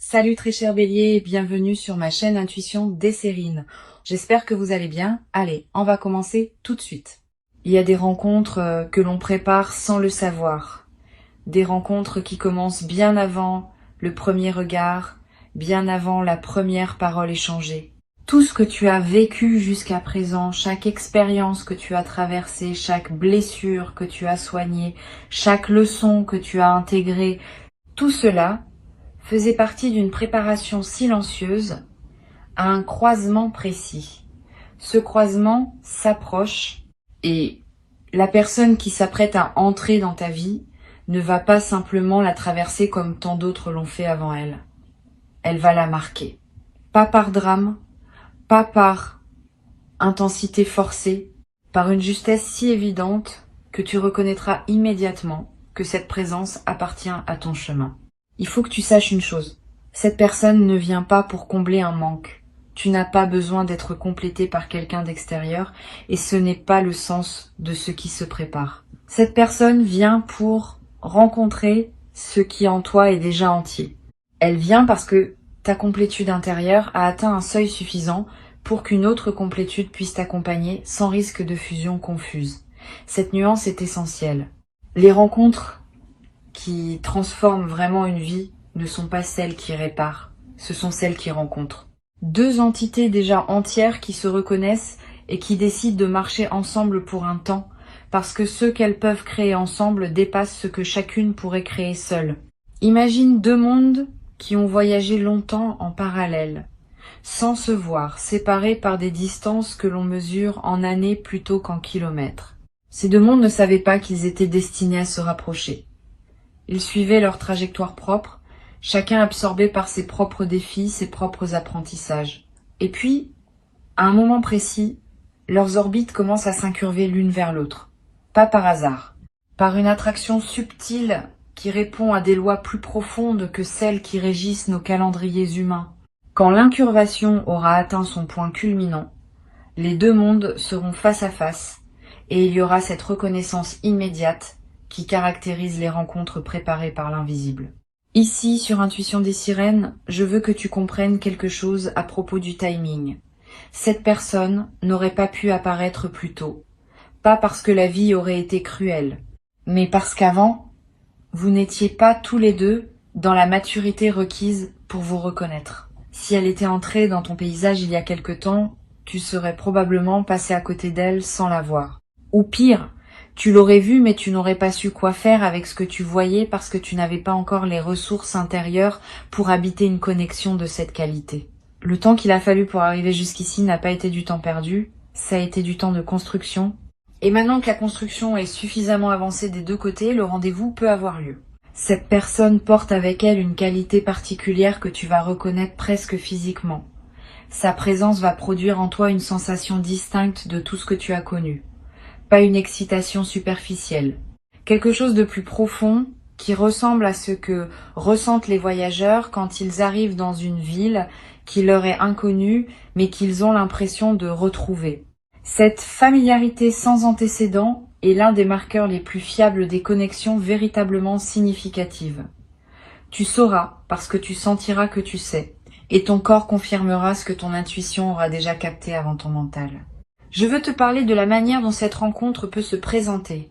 Salut très cher Bélier et bienvenue sur ma chaîne Intuition Desserine. J'espère que vous allez bien. Allez, on va commencer tout de suite. Il y a des rencontres que l'on prépare sans le savoir. Des rencontres qui commencent bien avant le premier regard, bien avant la première parole échangée. Tout ce que tu as vécu jusqu'à présent, chaque expérience que tu as traversée, chaque blessure que tu as soignée, chaque leçon que tu as intégrée, tout cela faisait partie d'une préparation silencieuse à un croisement précis. Ce croisement s'approche et la personne qui s'apprête à entrer dans ta vie ne va pas simplement la traverser comme tant d'autres l'ont fait avant elle. Elle va la marquer. Pas par drame, pas par intensité forcée, par une justesse si évidente que tu reconnaîtras immédiatement que cette présence appartient à ton chemin. Il faut que tu saches une chose. Cette personne ne vient pas pour combler un manque. Tu n'as pas besoin d'être complété par quelqu'un d'extérieur et ce n'est pas le sens de ce qui se prépare. Cette personne vient pour rencontrer ce qui en toi est déjà entier. Elle vient parce que ta complétude intérieure a atteint un seuil suffisant pour qu'une autre complétude puisse t'accompagner sans risque de fusion confuse. Cette nuance est essentielle. Les rencontres qui transforment vraiment une vie ne sont pas celles qui réparent, ce sont celles qui rencontrent. Deux entités déjà entières qui se reconnaissent et qui décident de marcher ensemble pour un temps, parce que ce qu'elles peuvent créer ensemble dépasse ce que chacune pourrait créer seule. Imagine deux mondes qui ont voyagé longtemps en parallèle, sans se voir, séparés par des distances que l'on mesure en années plutôt qu'en kilomètres. Ces deux mondes ne savaient pas qu'ils étaient destinés à se rapprocher. Ils suivaient leur trajectoire propre, chacun absorbé par ses propres défis, ses propres apprentissages. Et puis, à un moment précis, leurs orbites commencent à s'incurver l'une vers l'autre. Pas par hasard. Par une attraction subtile qui répond à des lois plus profondes que celles qui régissent nos calendriers humains. Quand l'incurvation aura atteint son point culminant, les deux mondes seront face à face et il y aura cette reconnaissance immédiate qui caractérise les rencontres préparées par l'invisible. Ici, sur Intuition des Sirènes, je veux que tu comprennes quelque chose à propos du timing. Cette personne n'aurait pas pu apparaître plus tôt, pas parce que la vie aurait été cruelle, mais parce qu'avant, vous n'étiez pas tous les deux dans la maturité requise pour vous reconnaître. Si elle était entrée dans ton paysage il y a quelque temps, tu serais probablement passé à côté d'elle sans la voir. Ou pire, tu l'aurais vue mais tu n'aurais pas su quoi faire avec ce que tu voyais parce que tu n'avais pas encore les ressources intérieures pour habiter une connexion de cette qualité. Le temps qu'il a fallu pour arriver jusqu'ici n'a pas été du temps perdu, ça a été du temps de construction. Et maintenant que la construction est suffisamment avancée des deux côtés, le rendez-vous peut avoir lieu. Cette personne porte avec elle une qualité particulière que tu vas reconnaître presque physiquement. Sa présence va produire en toi une sensation distincte de tout ce que tu as connu. Pas une excitation superficielle. Quelque chose de plus profond qui ressemble à ce que ressentent les voyageurs quand ils arrivent dans une ville qui leur est inconnue mais qu'ils ont l'impression de retrouver. Cette familiarité sans antécédent est l'un des marqueurs les plus fiables des connexions véritablement significatives. Tu sauras parce que tu sentiras que tu sais, et ton corps confirmera ce que ton intuition aura déjà capté avant ton mental. Je veux te parler de la manière dont cette rencontre peut se présenter.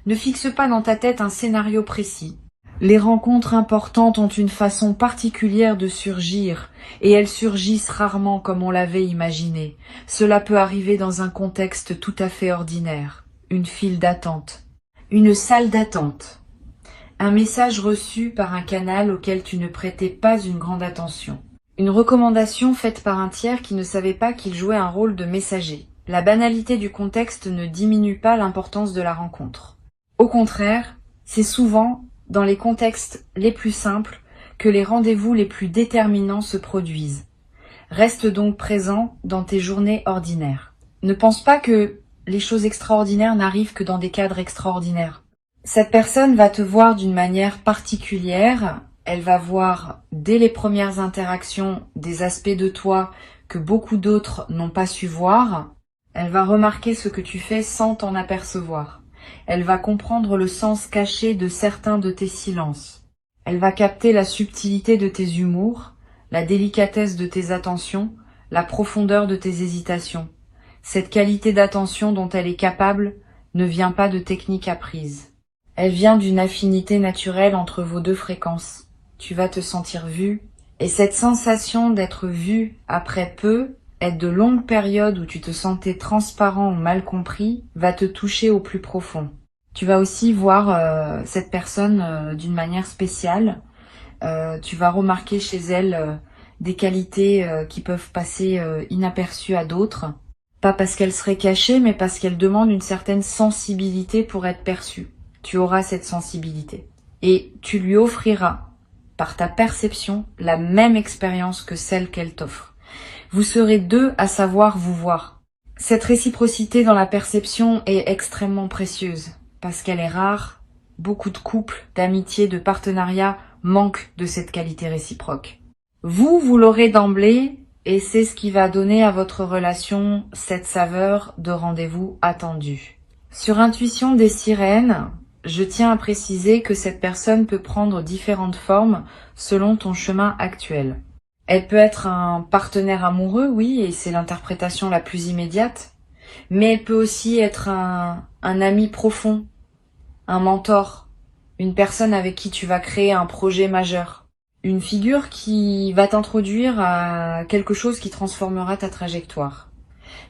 Ne fixe pas dans ta tête un scénario précis. Les rencontres importantes ont une façon particulière de surgir, et elles surgissent rarement comme on l'avait imaginé. Cela peut arriver dans un contexte tout à fait ordinaire. Une file d'attente. Une salle d'attente. Un message reçu par un canal auquel tu ne prêtais pas une grande attention. Une recommandation faite par un tiers qui ne savait pas qu'il jouait un rôle de messager. La banalité du contexte ne diminue pas l'importance de la rencontre. Au contraire, c'est souvent dans les contextes les plus simples que les rendez-vous les plus déterminants se produisent. Reste donc présent dans tes journées ordinaires. Ne pense pas que les choses extraordinaires n'arrivent que dans des cadres extraordinaires. Cette personne va te voir d'une manière particulière, elle va voir dès les premières interactions des aspects de toi que beaucoup d'autres n'ont pas su voir. Elle va remarquer ce que tu fais sans t'en apercevoir. Elle va comprendre le sens caché de certains de tes silences. Elle va capter la subtilité de tes humours, la délicatesse de tes attentions, la profondeur de tes hésitations. Cette qualité d'attention dont elle est capable ne vient pas de techniques apprises. Elle vient d'une affinité naturelle entre vos deux fréquences. Tu vas te sentir vu, et cette sensation d'être vu après peu, et de longues périodes où tu te sentais transparent ou mal compris, va te toucher au plus profond. Tu vas aussi voir cette personne d'une manière spéciale. Tu vas remarquer chez elle des qualités qui peuvent passer inaperçues à d'autres. Pas parce qu'elle serait cachée, mais parce qu'elle demande une certaine sensibilité pour être perçue. Tu auras cette sensibilité. Et tu lui offriras, par ta perception, la même expérience que celle qu'elle t'offre. Vous serez deux à savoir vous voir. Cette réciprocité dans la perception est extrêmement précieuse, parce qu'elle est rare. Beaucoup de couples, d'amitiés, de partenariats manquent de cette qualité réciproque. Vous l'aurez d'emblée, et c'est ce qui va donner à votre relation cette saveur de rendez-vous attendu. Sur Intuition des sirènes, je tiens à préciser que cette personne peut prendre différentes formes selon ton chemin actuel. Elle peut être un partenaire amoureux, oui, et c'est l'interprétation la plus immédiate, mais elle peut aussi être un ami profond, un mentor, une personne avec qui tu vas créer un projet majeur. Une figure qui va t'introduire à quelque chose qui transformera ta trajectoire.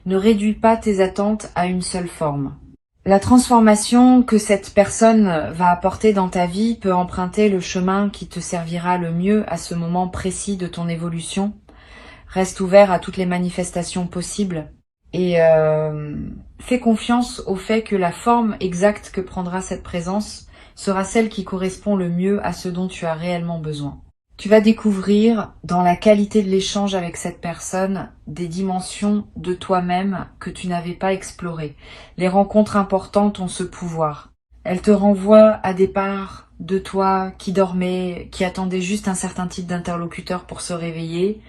Ne réduis pas tes attentes à une seule forme. La transformation que cette personne va apporter dans ta vie peut emprunter le chemin qui te servira le mieux à ce moment précis de ton évolution. Reste ouvert à toutes les manifestations possibles et fais confiance au fait que la forme exacte que prendra cette présence sera celle qui correspond le mieux à ce dont tu as réellement besoin. Tu vas découvrir, dans la qualité de l'échange avec cette personne, des dimensions de toi-même que tu n'avais pas explorées. Les rencontres importantes ont ce pouvoir. Elles te renvoient à des parts de toi qui dormaient, qui attendaient juste un certain type d'interlocuteur pour se réveiller.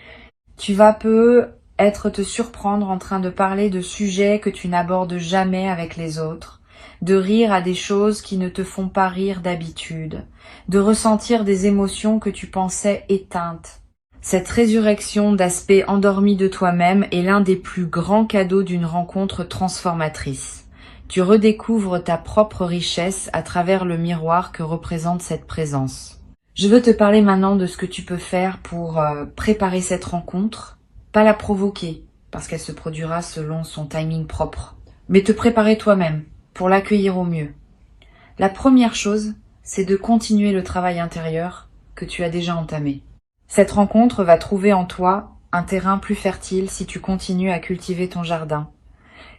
Tu vas peut-être te surprendre en train de parler de sujets que tu n'abordes jamais avec les autres, de rire à des choses qui ne te font pas rire d'habitude, de ressentir des émotions que tu pensais éteintes. Cette résurrection d'aspect endormi de toi-même est l'un des plus grands cadeaux d'une rencontre transformatrice. Tu redécouvres ta propre richesse à travers le miroir que représente cette présence. Je veux te parler maintenant de ce que tu peux faire pour préparer cette rencontre, pas la provoquer, parce qu'elle se produira selon son timing propre, mais te préparer toi-même pour l'accueillir au mieux. La première chose, c'est de continuer le travail intérieur que tu as déjà entamé. Cette rencontre va trouver en toi un terrain plus fertile si tu continues à cultiver ton jardin.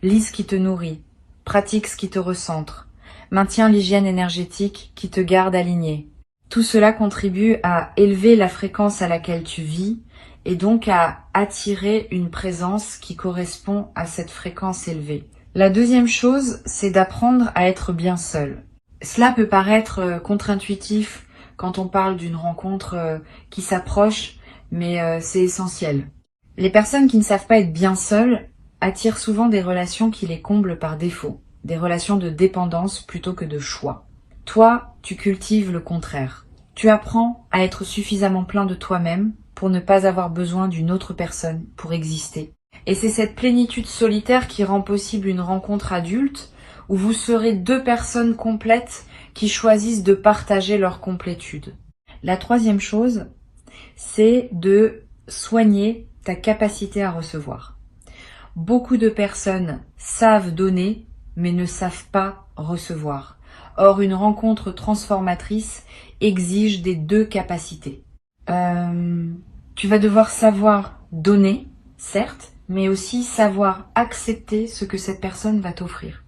Lis ce qui te nourrit, pratique ce qui te recentre, maintiens l'hygiène énergétique qui te garde aligné. Tout cela contribue à élever la fréquence à laquelle tu vis et donc à attirer une présence qui correspond à cette fréquence élevée. La deuxième chose, c'est d'apprendre à être bien seul. Cela peut paraître contre-intuitif quand on parle d'une rencontre qui s'approche, mais c'est essentiel. Les personnes qui ne savent pas être bien seules attirent souvent des relations qui les comblent par défaut, des relations de dépendance plutôt que de choix. Toi, tu cultives le contraire. Tu apprends à être suffisamment plein de toi-même pour ne pas avoir besoin d'une autre personne pour exister. Et c'est cette plénitude solitaire qui rend possible une rencontre adulte où vous serez deux personnes complètes qui choisissent de partager leur complétude. La troisième chose, c'est de soigner ta capacité à recevoir. Beaucoup de personnes savent donner, mais ne savent pas recevoir. Or, une rencontre transformatrice exige des deux capacités. Tu vas devoir savoir donner, certes, mais aussi savoir accepter ce que cette personne va t'offrir.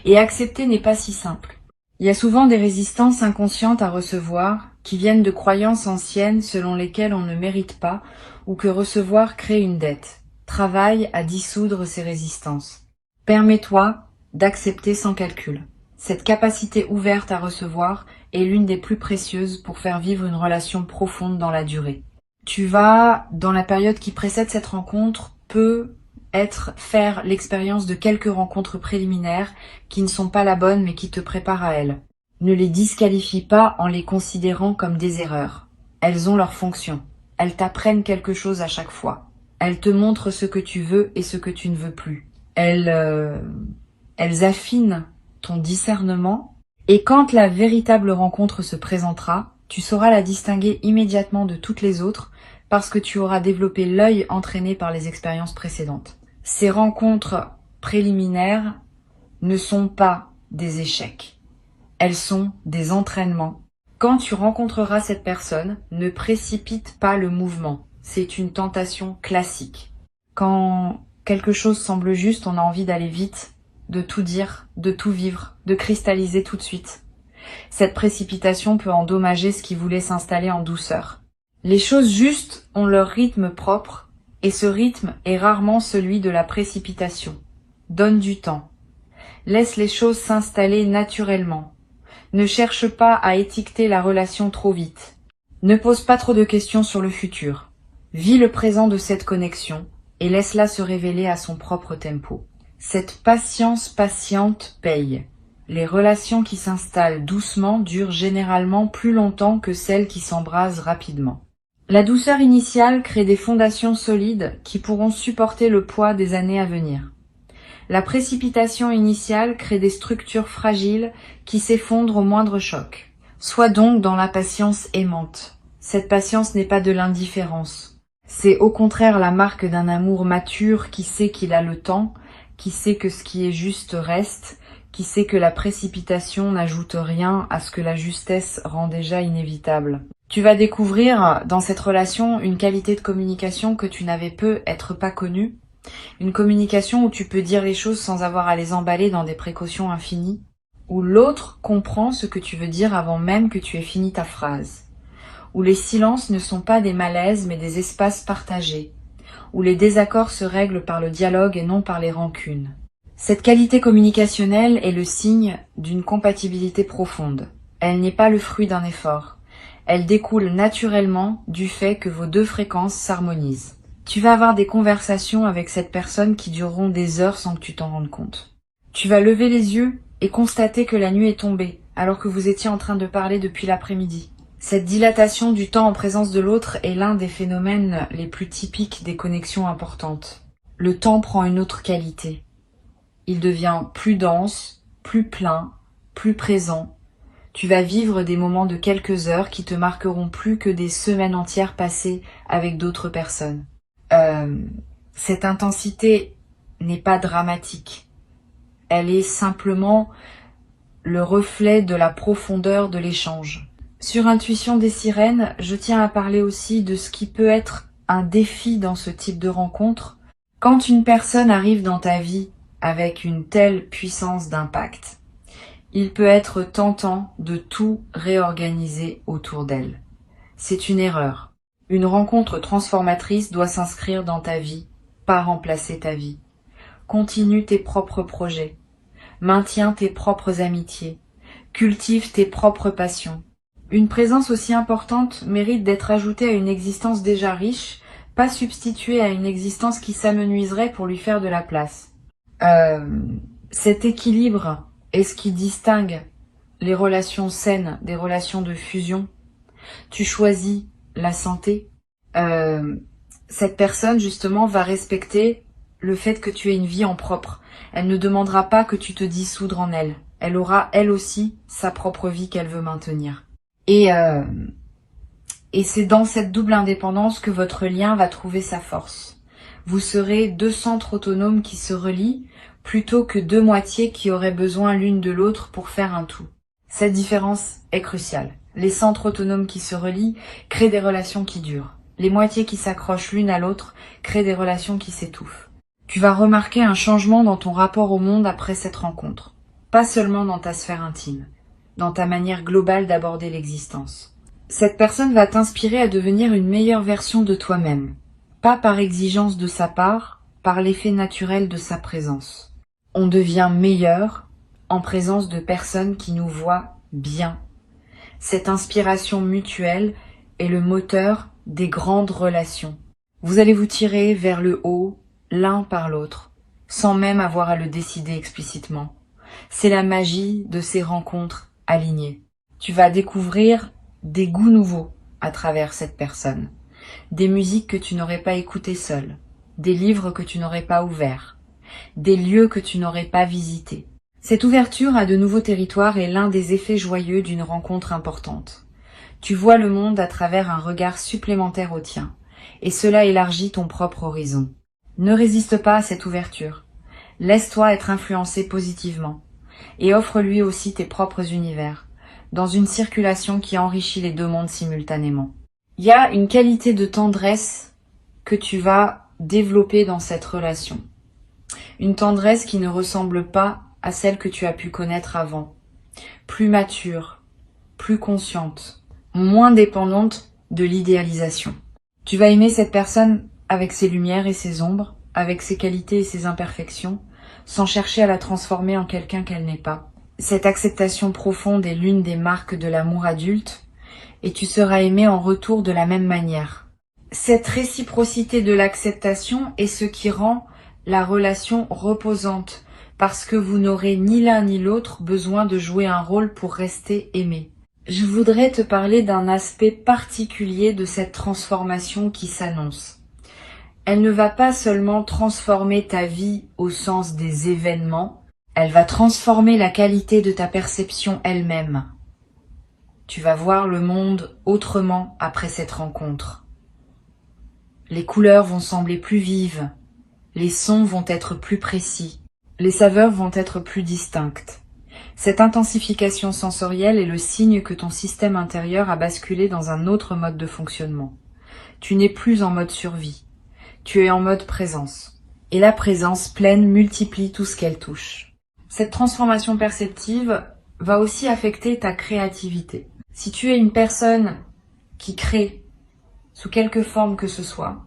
Et accepter n'est pas si simple. Il y a souvent des résistances inconscientes à recevoir qui viennent de croyances anciennes selon lesquelles on ne mérite pas ou que recevoir crée une dette. Travaille à dissoudre ces résistances. Permets-toi d'accepter sans calcul. Cette capacité ouverte à recevoir est l'une des plus précieuses pour faire vivre une relation profonde dans la durée. Tu vas, dans la période qui précède cette rencontre, faire l'expérience de quelques rencontres préliminaires qui ne sont pas la bonne mais qui te préparent à elle. Ne les disqualifie pas en les considérant comme des erreurs. Elles ont leur fonction. Elles t'apprennent quelque chose à chaque fois. Elles te montrent ce que tu veux et ce que tu ne veux plus. Elles affinent ton discernement. Et quand la véritable rencontre se présentera, tu sauras la distinguer immédiatement de toutes les autres parce que tu auras développé l'œil entraîné par les expériences précédentes. Ces rencontres préliminaires ne sont pas des échecs. Elles sont des entraînements. Quand tu rencontreras cette personne, ne précipite pas le mouvement. C'est une tentation classique. Quand quelque chose semble juste, on a envie d'aller vite, de tout dire, de tout vivre, de cristalliser tout de suite. Cette précipitation peut endommager ce qui voulait s'installer en douceur. Les choses justes ont leur rythme propre, et ce rythme est rarement celui de la précipitation. Donne du temps. Laisse les choses s'installer naturellement. Ne cherche pas à étiqueter la relation trop vite. Ne pose pas trop de questions sur le futur. Vis le présent de cette connexion et laisse-la se révéler à son propre tempo. Cette patience patiente paye. Les relations qui s'installent doucement durent généralement plus longtemps que celles qui s'embrasent rapidement. La douceur initiale crée des fondations solides qui pourront supporter le poids des années à venir. La précipitation initiale crée des structures fragiles qui s'effondrent au moindre choc. Sois donc dans la patience aimante. Cette patience n'est pas de l'indifférence. C'est au contraire la marque d'un amour mature qui sait qu'il a le temps, qui sait que ce qui est juste reste, qui sait que la précipitation n'ajoute rien à ce que la justesse rend déjà inévitable. Tu vas découvrir dans cette relation une qualité de communication que tu n'avais peut-être pas connue, une communication où tu peux dire les choses sans avoir à les emballer dans des précautions infinies, où l'autre comprend ce que tu veux dire avant même que tu aies fini ta phrase, où les silences ne sont pas des malaises mais des espaces partagés, où les désaccords se règlent par le dialogue et non par les rancunes. Cette qualité communicationnelle est le signe d'une compatibilité profonde. Elle n'est pas le fruit d'un effort. Elle découle naturellement du fait que vos deux fréquences s'harmonisent. Tu vas avoir des conversations avec cette personne qui dureront des heures sans que tu t'en rendes compte. Tu vas lever les yeux et constater que la nuit est tombée, alors que vous étiez en train de parler depuis l'après-midi. Cette dilatation du temps en présence de l'autre est l'un des phénomènes les plus typiques des connexions importantes. Le temps prend une autre qualité. Il devient plus dense, plus plein, plus présent. Tu vas vivre des moments de quelques heures qui te marqueront plus que des semaines entières passées avec d'autres personnes. Cette intensité n'est pas dramatique. Elle est simplement le reflet de la profondeur de l'échange. Sur Intuition des sirènes, je tiens à parler aussi de ce qui peut être un défi dans ce type de rencontre. Quand une personne arrive dans ta vie avec une telle puissance d'impact, il peut être tentant de tout réorganiser autour d'elle. C'est une erreur. Une rencontre transformatrice doit s'inscrire dans ta vie, pas remplacer ta vie. Continue tes propres projets. Maintiens tes propres amitiés. Cultive tes propres passions. Une présence aussi importante mérite d'être ajoutée à une existence déjà riche, pas substituée à une existence qui s'amenuiserait pour lui faire de la place. Cet équilibre est ce qui distingue les relations saines des relations de fusion. Tu choisis la santé. Cette personne, justement, va respecter le fait que tu aies une vie en propre. Elle ne demandera pas que tu te dissoudres en elle. Elle aura, elle aussi, sa propre vie qu'elle veut maintenir. Et c'est dans cette double indépendance que votre lien va trouver sa force. Vous serez deux centres autonomes qui se relient, plutôt que deux moitiés qui auraient besoin l'une de l'autre pour faire un tout. Cette différence est cruciale. Les centres autonomes qui se relient créent des relations qui durent. Les moitiés qui s'accrochent l'une à l'autre créent des relations qui s'étouffent. Tu vas remarquer un changement dans ton rapport au monde après cette rencontre. Pas seulement dans ta sphère intime, dans ta manière globale d'aborder l'existence. Cette personne va t'inspirer à devenir une meilleure version de toi-même. Pas par exigence de sa part, par l'effet naturel de sa présence. On devient meilleur en présence de personnes qui nous voient bien. Cette inspiration mutuelle est le moteur des grandes relations. Vous allez vous tirer vers le haut, l'un par l'autre, sans même avoir à le décider explicitement. C'est la magie de ces rencontres alignés. Tu vas découvrir des goûts nouveaux à travers cette personne, des musiques que tu n'aurais pas écoutées seule, des livres que tu n'aurais pas ouverts, des lieux que tu n'aurais pas visités. Cette ouverture à de nouveaux territoires est l'un des effets joyeux d'une rencontre importante. Tu vois le monde à travers un regard supplémentaire au tien, et cela élargit ton propre horizon. Ne résiste pas à cette ouverture. Laisse-toi être influencé positivement, et offre-lui aussi tes propres univers, dans une circulation qui enrichit les deux mondes simultanément. Il y a une qualité de tendresse que tu vas développer dans cette relation. Une tendresse qui ne ressemble pas à celle que tu as pu connaître avant. Plus mature, plus consciente, moins dépendante de l'idéalisation. Tu vas aimer cette personne avec ses lumières et ses ombres, avec ses qualités et ses imperfections, sans chercher à la transformer en quelqu'un qu'elle n'est pas. Cette acceptation profonde est l'une des marques de l'amour adulte, et tu seras aimé en retour de la même manière. Cette réciprocité de l'acceptation est ce qui rend la relation reposante, parce que vous n'aurez ni l'un ni l'autre besoin de jouer un rôle pour rester aimé. Je voudrais te parler d'un aspect particulier de cette transformation qui s'annonce. Elle ne va pas seulement transformer ta vie au sens des événements, elle va transformer la qualité de ta perception elle-même. Tu vas voir le monde autrement après cette rencontre. Les couleurs vont sembler plus vives, les sons vont être plus précis, les saveurs vont être plus distinctes. Cette intensification sensorielle est le signe que ton système intérieur a basculé dans un autre mode de fonctionnement. Tu n'es plus en mode survie, tu es en mode présence. Et la présence pleine multiplie tout ce qu'elle touche. Cette transformation perceptive va aussi affecter ta créativité. Si tu es une personne qui crée sous quelque forme que ce soit,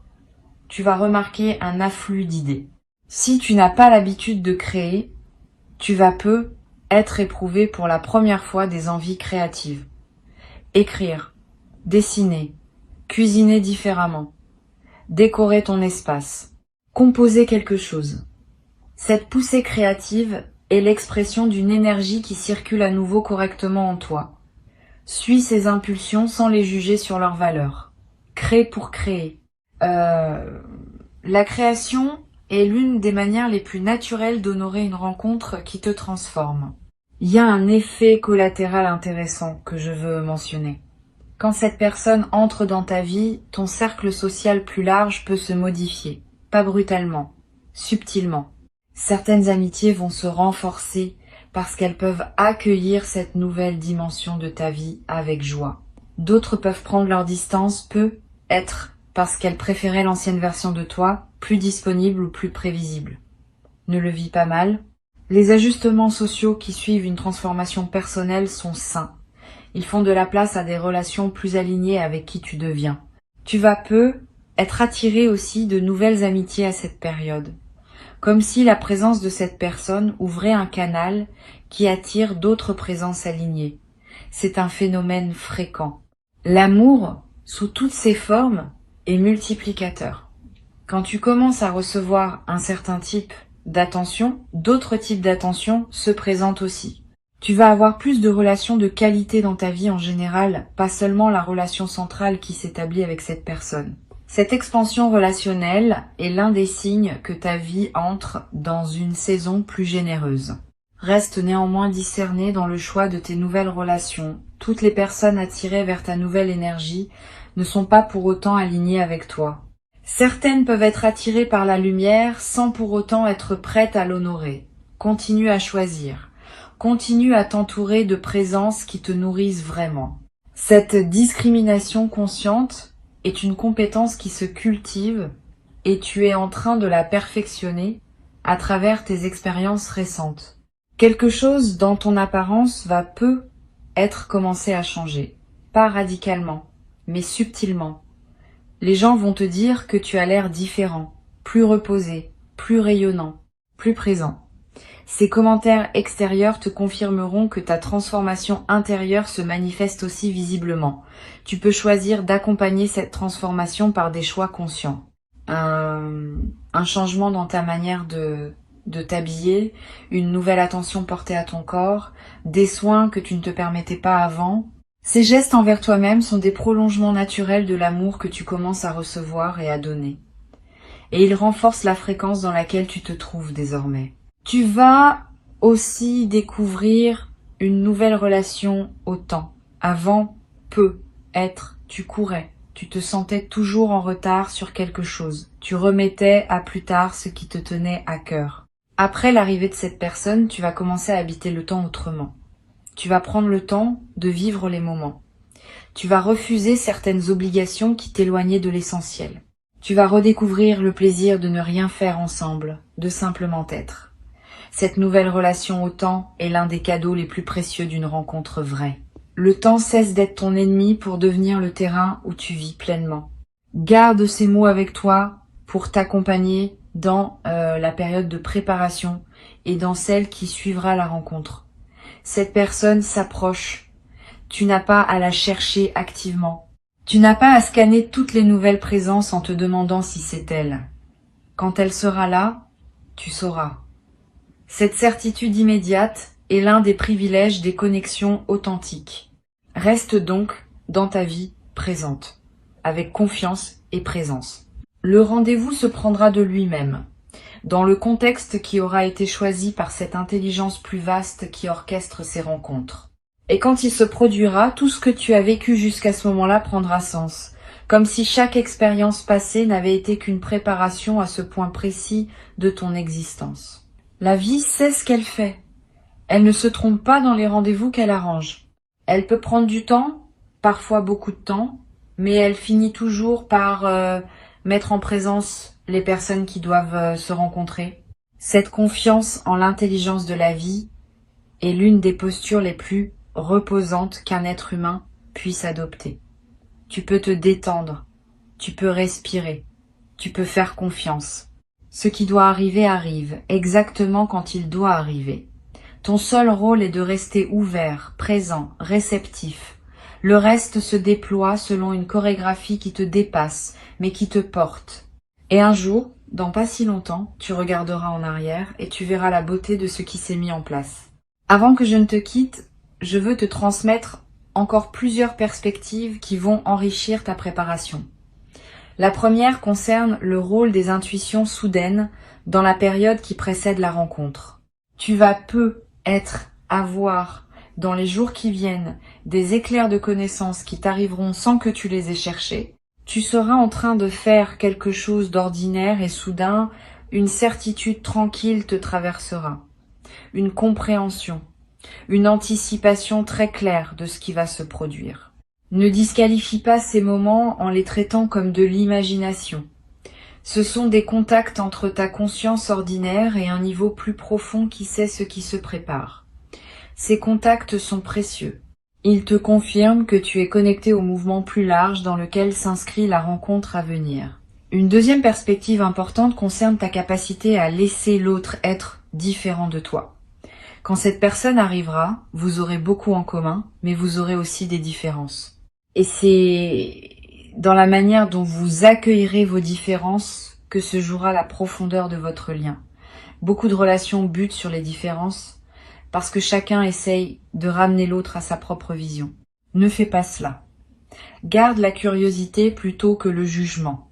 tu vas remarquer un afflux d'idées. Si tu n'as pas l'habitude de créer, tu vas peu être éprouvé pour la première fois des envies créatives. Écrire, dessiner, cuisiner différemment, décorer ton espace, composer quelque chose. Cette poussée créative est l'expression d'une énergie qui circule à nouveau correctement en toi. Suis ces impulsions sans les juger sur leur valeur. Crée pour créer. La création est l'une des manières les plus naturelles d'honorer une rencontre qui te transforme. Il y a un effet collatéral intéressant que je veux mentionner. Quand cette personne entre dans ta vie, ton cercle social plus large peut se modifier. Pas brutalement, subtilement. Certaines amitiés vont se renforcer parce qu'elles peuvent accueillir cette nouvelle dimension de ta vie avec joie. D'autres peuvent prendre leur distance, peut-être parce qu'elles préféraient l'ancienne version de toi, plus disponible ou plus prévisible. Ne le vis pas mal. Les ajustements sociaux qui suivent une transformation personnelle sont sains. Ils font de la place à des relations plus alignées avec qui tu deviens. Tu vas être attiré aussi de nouvelles amitiés à cette période. Comme si la présence de cette personne ouvrait un canal qui attire d'autres présences alignées. C'est un phénomène fréquent. L'amour, sous toutes ses formes, est multiplicateur. Quand tu commences à recevoir un certain type d'attention, d'autres types d'attention se présentent aussi. Tu vas avoir plus de relations de qualité dans ta vie en général, pas seulement la relation centrale qui s'établit avec cette personne. Cette expansion relationnelle est l'un des signes que ta vie entre dans une saison plus généreuse. Reste néanmoins discerné dans le choix de tes nouvelles relations. Toutes les personnes attirées vers ta nouvelle énergie ne sont pas pour autant alignées avec toi. Certaines peuvent être attirées par la lumière sans pour autant être prêtes à l'honorer. Continue à choisir. Continue à t'entourer de présences qui te nourrissent vraiment. Cette discrimination consciente est une compétence qui se cultive et tu es en train de la perfectionner à travers tes expériences récentes. Quelque chose dans ton apparence va être commencé à changer. Pas radicalement, mais subtilement. Les gens vont te dire que tu as l'air différent, plus reposé, plus rayonnant, plus présent. Ces commentaires extérieurs te confirmeront que ta transformation intérieure se manifeste aussi visiblement. Tu peux choisir d'accompagner cette transformation par des choix conscients. Un changement dans ta manière de de t'habiller, une nouvelle attention portée à ton corps, des soins que tu ne te permettais pas avant. Ces gestes envers toi-même sont des prolongements naturels de l'amour que tu commences à recevoir et à donner. Et ils renforcent la fréquence dans laquelle tu te trouves désormais. Tu vas aussi découvrir une nouvelle relation au temps. Avant, tu courais. Tu te sentais toujours en retard sur quelque chose. Tu remettais à plus tard ce qui te tenait à cœur. Après l'arrivée de cette personne, tu vas commencer à habiter le temps autrement. Tu vas prendre le temps de vivre les moments. Tu vas refuser certaines obligations qui t'éloignaient de l'essentiel. Tu vas redécouvrir le plaisir de ne rien faire ensemble, de simplement être. Cette nouvelle relation au temps est l'un des cadeaux les plus précieux d'une rencontre vraie. Le temps cesse d'être ton ennemi pour devenir le terrain où tu vis pleinement. Garde ces mots avec toi pour t'accompagner dans la période de préparation et dans celle qui suivra la rencontre. Cette personne s'approche. Tu n'as pas à la chercher activement. Tu n'as pas à scanner toutes les nouvelles présences en te demandant si c'est elle. Quand elle sera là, tu sauras. Cette certitude immédiate est l'un des privilèges des connexions authentiques. Reste donc dans ta vie présente, avec confiance et présence. Le rendez-vous se prendra de lui-même, dans le contexte qui aura été choisi par cette intelligence plus vaste qui orchestre ces rencontres. Et quand il se produira, tout ce que tu as vécu jusqu'à ce moment-là prendra sens, comme si chaque expérience passée n'avait été qu'une préparation à ce point précis de ton existence. La vie sait ce qu'elle fait. Elle ne se trompe pas dans les rendez-vous qu'elle arrange. Elle peut prendre du temps, parfois beaucoup de temps, mais elle finit toujours par mettre en présence les personnes qui doivent se rencontrer. Cette confiance en l'intelligence de la vie est l'une des postures les plus reposantes qu'un être humain puisse adopter. Tu peux te détendre, tu peux respirer, tu peux faire confiance. Ce qui doit arriver arrive, exactement quand il doit arriver. Ton seul rôle est de rester ouvert, présent, réceptif. Le reste se déploie selon une chorégraphie qui te dépasse, mais qui te porte. Et un jour, dans pas si longtemps, tu regarderas en arrière et tu verras la beauté de ce qui s'est mis en place. Avant que je ne te quitte, je veux te transmettre encore plusieurs perspectives qui vont enrichir ta préparation. La première concerne le rôle des intuitions soudaines dans la période qui précède la rencontre. Tu vas avoir, dans les jours qui viennent, des éclairs de connaissances qui t'arriveront sans que tu les aies cherchés. Tu seras en train de faire quelque chose d'ordinaire et soudain, une certitude tranquille te traversera. Une compréhension, une anticipation très claire de ce qui va se produire. Ne disqualifie pas ces moments en les traitant comme de l'imagination. Ce sont des contacts entre ta conscience ordinaire et un niveau plus profond qui sait ce qui se prépare. Ces contacts sont précieux. Ils te confirment que tu es connecté au mouvement plus large dans lequel s'inscrit la rencontre à venir. Une deuxième perspective importante concerne ta capacité à laisser l'autre être différent de toi. Quand cette personne arrivera, vous aurez beaucoup en commun, mais vous aurez aussi des différences. Et c'est dans la manière dont vous accueillerez vos différences que se jouera la profondeur de votre lien. Beaucoup de relations butent sur les différences parce que chacun essaye de ramener l'autre à sa propre vision. Ne fais pas cela. Garde la curiosité plutôt que le jugement.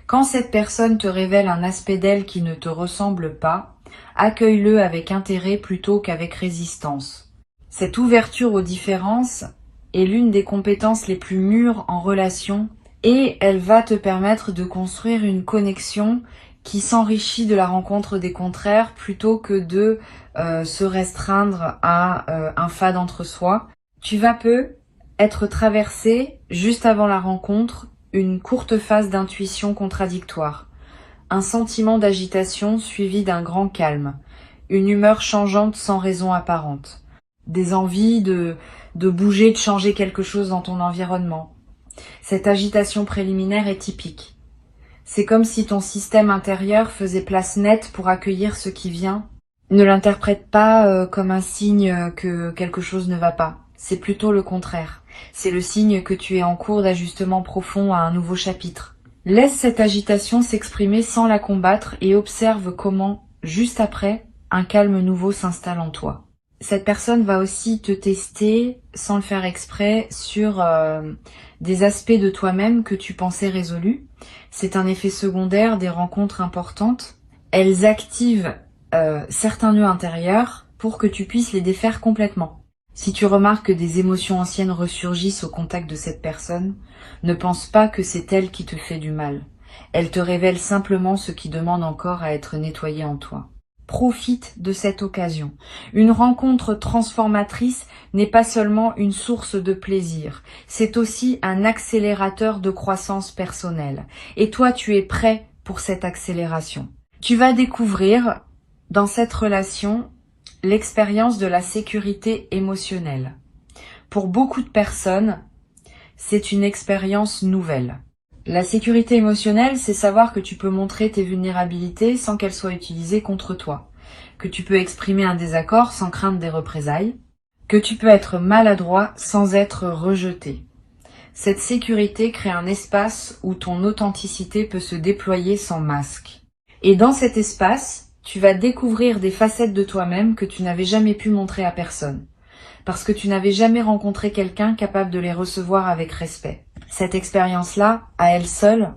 Quand cette personne te révèle un aspect d'elle qui ne te ressemble pas, accueille-le avec intérêt plutôt qu'avec résistance. Cette ouverture aux différences est l'une des compétences les plus mûres en relation et elle va te permettre de construire une connexion qui s'enrichit de la rencontre des contraires plutôt que de se restreindre à un fade entre soi. Tu vas être traversé, juste avant la rencontre, une courte phase d'intuition contradictoire. Un sentiment d'agitation suivi d'un grand calme, une humeur changeante sans raison apparente, des envies de bouger, de changer quelque chose dans ton environnement. Cette agitation préliminaire est typique. C'est comme si ton système intérieur faisait place nette pour accueillir ce qui vient. Ne l'interprète pas comme un signe que quelque chose ne va pas. C'est plutôt le contraire. C'est le signe que tu es en cours d'ajustement profond à un nouveau chapitre. Laisse cette agitation s'exprimer sans la combattre et observe comment, juste après, un calme nouveau s'installe en toi. Cette personne va aussi te tester, sans le faire exprès, sur des aspects de toi-même que tu pensais résolus. C'est un effet secondaire des rencontres importantes. Elles activent certains nœuds intérieurs pour que tu puisses les défaire complètement. Si tu remarques que des émotions anciennes ressurgissent au contact de cette personne, ne pense pas que c'est elle qui te fait du mal. Elle te révèle simplement ce qui demande encore à être nettoyé en toi. Profite de cette occasion. Une rencontre transformatrice n'est pas seulement une source de plaisir, c'est aussi un accélérateur de croissance personnelle. Et toi, tu es prêt pour cette accélération. Tu vas découvrir dans cette relation l'expérience de la sécurité émotionnelle. Pour beaucoup de personnes, c'est une expérience nouvelle. La sécurité émotionnelle, c'est savoir que tu peux montrer tes vulnérabilités sans qu'elles soient utilisées contre toi, que tu peux exprimer un désaccord sans craindre des représailles, que tu peux être maladroit sans être rejeté. Cette sécurité crée un espace où ton authenticité peut se déployer sans masque. Et dans cet espace, tu vas découvrir des facettes de toi-même que tu n'avais jamais pu montrer à personne, parce que tu n'avais jamais rencontré quelqu'un capable de les recevoir avec respect. Cette expérience-là, à elle seule,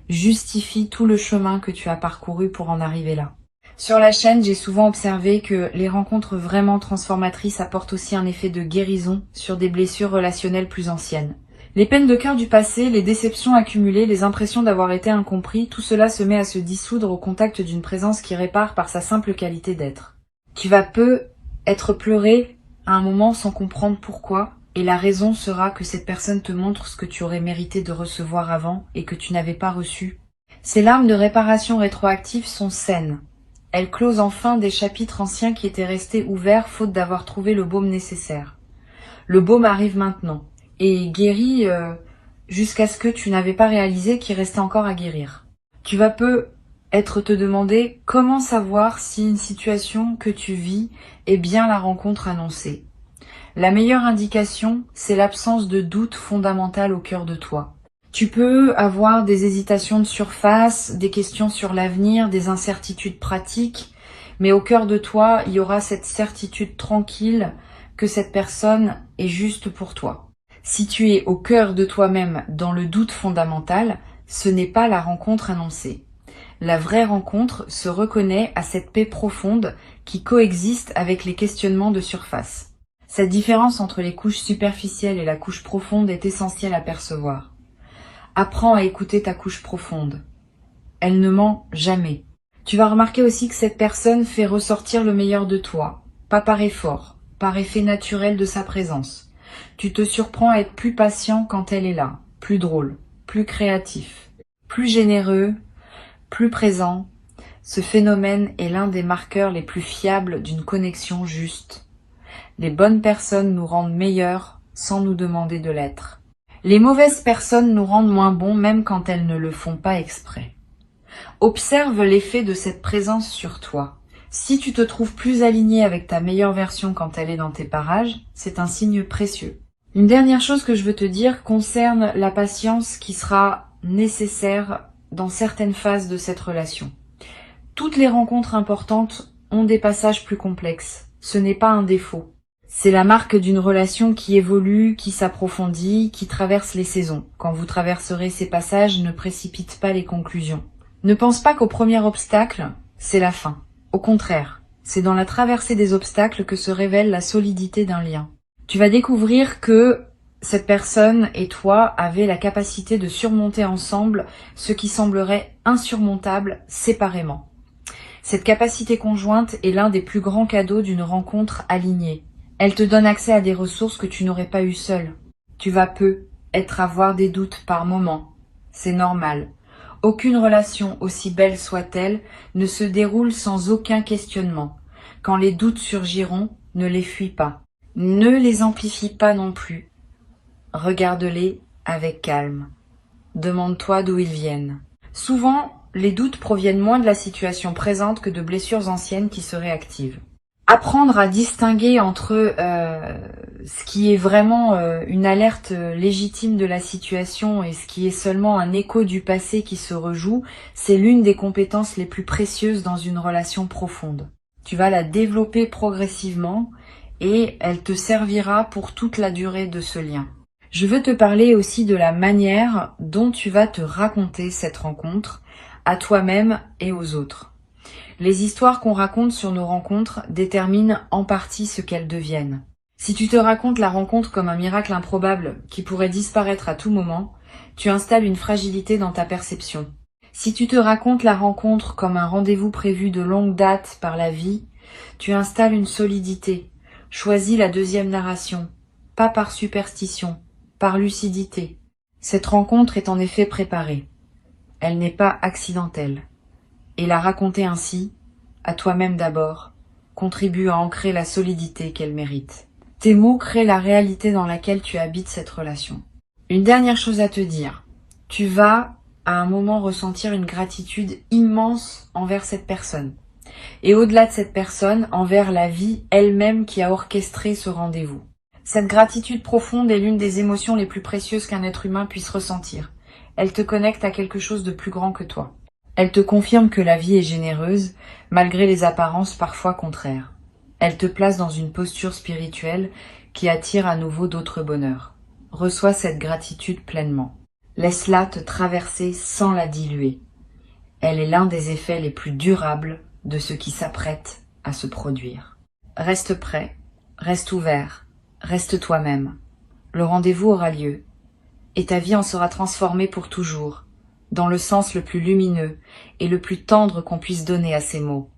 justifie tout le chemin que tu as parcouru pour en arriver là. Sur la chaîne, j'ai souvent observé que les rencontres vraiment transformatrices apportent aussi un effet de guérison sur des blessures relationnelles plus anciennes. Les peines de cœur du passé, les déceptions accumulées, les impressions d'avoir été incompris, tout cela se met à se dissoudre au contact d'une présence qui répare par sa simple qualité d'être. Tu vas peu être pleuré à un moment sans comprendre pourquoi, et la raison sera que cette personne te montre ce que tu aurais mérité de recevoir avant et que tu n'avais pas reçu. Ces larmes de réparation rétroactive sont saines. Elles closent enfin des chapitres anciens qui étaient restés ouverts faute d'avoir trouvé le baume nécessaire. Le baume arrive maintenant et guérit jusqu'à ce que tu n'avais pas réalisé qu'il restait encore à guérir. Tu vas peu être te demander comment savoir si une situation que tu vis est bien la rencontre annoncée. La meilleure indication, c'est l'absence de doute fondamental au cœur de toi. Tu peux avoir des hésitations de surface, des questions sur l'avenir, des incertitudes pratiques, mais au cœur de toi, il y aura cette certitude tranquille que cette personne est juste pour toi. Si tu es au cœur de toi-même dans le doute fondamental, ce n'est pas la rencontre annoncée. La vraie rencontre se reconnaît à cette paix profonde qui coexiste avec les questionnements de surface. Cette différence entre les couches superficielles et la couche profonde est essentielle à percevoir. Apprends à écouter ta couche profonde. Elle ne ment jamais. Tu vas remarquer aussi que cette personne fait ressortir le meilleur de toi, pas par effort, par effet naturel de sa présence. Tu te surprends à être plus patient quand elle est là, plus drôle, plus créatif, plus généreux, plus présent. Ce phénomène est l'un des marqueurs les plus fiables d'une connexion juste. Les bonnes personnes nous rendent meilleurs sans nous demander de l'être. Les mauvaises personnes nous rendent moins bons même quand elles ne le font pas exprès. Observe l'effet de cette présence sur toi. Si tu te trouves plus aligné avec ta meilleure version quand elle est dans tes parages, c'est un signe précieux. Une dernière chose que je veux te dire concerne la patience qui sera nécessaire dans certaines phases de cette relation. Toutes les rencontres importantes ont des passages plus complexes. Ce n'est pas un défaut. C'est la marque d'une relation qui évolue, qui s'approfondit, qui traverse les saisons. Quand vous traverserez ces passages, ne précipite pas les conclusions. Ne pense pas qu'au premier obstacle, c'est la fin. Au contraire, c'est dans la traversée des obstacles que se révèle la solidité d'un lien. Tu vas découvrir que cette personne et toi avez la capacité de surmonter ensemble ce qui semblerait insurmontable séparément. Cette capacité conjointe est l'un des plus grands cadeaux d'une rencontre alignée. Elle te donne accès à des ressources que tu n'aurais pas eues seule. Tu vas peu être à avoir des doutes par moment. C'est normal. Aucune relation, aussi belle soit-elle, ne se déroule sans aucun questionnement. Quand les doutes surgiront, ne les fuis pas. Ne les amplifie pas non plus. Regarde-les avec calme. Demande-toi d'où ils viennent. Souvent, les doutes proviennent moins de la situation présente que de blessures anciennes qui se réactivent. Apprendre à distinguer entre Ce qui est vraiment une alerte légitime de la situation et ce qui est seulement un écho du passé qui se rejoue, c'est l'une des compétences les plus précieuses dans une relation profonde. Tu vas la développer progressivement et elle te servira pour toute la durée de ce lien. Je veux te parler aussi de la manière dont tu vas te raconter cette rencontre à toi-même et aux autres. Les histoires qu'on raconte sur nos rencontres déterminent en partie ce qu'elles deviennent. Si tu te racontes la rencontre comme un miracle improbable qui pourrait disparaître à tout moment, tu installes une fragilité dans ta perception. Si tu te racontes la rencontre comme un rendez-vous prévu de longue date par la vie, tu installes une solidité. Choisis la deuxième narration, pas par superstition, par lucidité. Cette rencontre est en effet préparée. Elle n'est pas accidentelle. Et la raconter ainsi, à toi-même d'abord, contribue à ancrer la solidité qu'elle mérite. Tes mots créent la réalité dans laquelle tu habites cette relation. Une dernière chose à te dire. Tu vas, à un moment, ressentir une gratitude immense envers cette personne. Et au-delà de cette personne, envers la vie elle-même qui a orchestré ce rendez-vous. Cette gratitude profonde est l'une des émotions les plus précieuses qu'un être humain puisse ressentir. Elle te connecte à quelque chose de plus grand que toi. Elle te confirme que la vie est généreuse, malgré les apparences parfois contraires. Elle te place dans une posture spirituelle qui attire à nouveau d'autres bonheurs. Reçois cette gratitude pleinement. Laisse-la te traverser sans la diluer. Elle est l'un des effets les plus durables de ce qui s'apprête à se produire. Reste prêt, reste ouvert, reste toi-même. Le rendez-vous aura lieu, et ta vie en sera transformée pour toujours, dans le sens le plus lumineux et le plus tendre qu'on puisse donner à ces mots.